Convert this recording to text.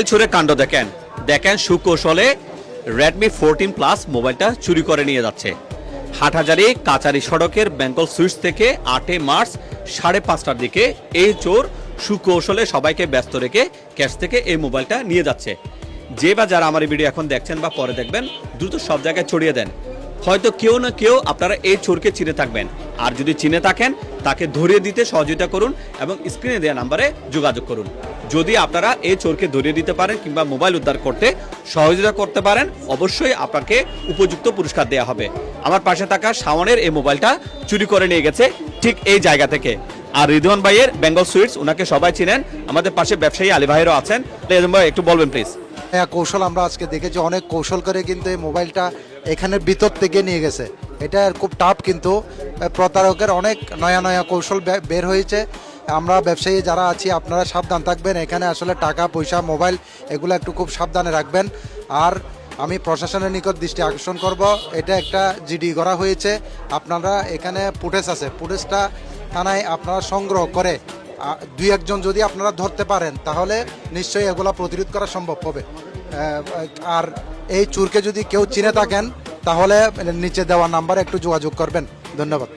ছুড়ে কাণ্ড দেখেন দেখেন সুকৌশলে রেডমি 14 প্লাস মোবাইলটা চুরি করে নিয়ে যাচ্ছে। হাটহাজারী কাচারি সড়কের বেঙ্গল সুইটস থেকে 8 মার্চ 5:30টার দিকে এই চোর সুকৌশলে সবাইকে ব্যস্ত রেখে ক্যাশ থেকে এই মোবাইলটা নিয়ে যাচ্ছে। যে বা যারা আমার এই ভিডিও এখন দেখছেন বা পরে দেখবেন দ্রুত সব জায়গায় ছড়িয়ে দেন। হয়তো কেউ না কেউ আপনারা এই চোরকে চিনে থাকবেন, আর যদি চিনে থাকেন তাকে ধরিয়ে দিতে সহযোগিতা করুন এবং স্ক্রিনে দেওয়া নাম্বারে যোগাযোগ করুন। যদি আপনারা এই চোরকে ধরিয়ে দিতে পারেন কিংবা মোবাইল উদ্ধার করতে সহযোগিতা করতে পারেন, অবশ্যই আপনাকে উপযুক্ত পুরস্কার দেওয়া হবে। আমার পাশে থাকা শাওনের এই মোবাইলটা চুরি করে নিয়ে গেছে ঠিক এই জায়গা থেকে। আর রিদওয়ান ভাইয়ের বেঙ্গল সুইটস, ওনাকে সবাই চিনেন, আমাদের পাশে ব্যবসায়ী আলী ভাইয়েরও আছেন। রিদওয়ান ভাই একটু বলবেন প্লিজ। হ্যাঁ, কৌশল আমরা আজকে দেখেছি, অনেক কৌশল করে কিন্তু এই মোবাইলটা এখানের ভিতর থেকে নিয়ে গেছে। এটা খুব টাফ, কিন্তু প্রতারকের অনেক নয়া নয়া কৌশল বের হয়েছে। আমরা ব্যবসায়ী যারা আছি আপনারা সাবধান থাকবেন। এখানে আসলে টাকা পয়সা মোবাইল এগুলো একটু খুব সাবধানে রাখবেন। আর আমি প্রশাসনের নিকট দৃষ্টি আকর্ষণ করব, এটা একটা জিডি করা হয়েছে। আপনারা এখানে ফুটেজ আছে, ফুটেজটা থানায় আপনারা সংগ্রহ করে দুই একজন যদি আপনারা ধরতে পারেন তাহলে নিশ্চয়ই এগুলো প্রতিরোধ করা সম্ভব হবে। আর এই চোরকে যদি কেউ চিনে থাকেন তাহলে নিচে দেওয়া নাম্বারে একটু যোগাযোগ করবেন। ধন্যবাদ।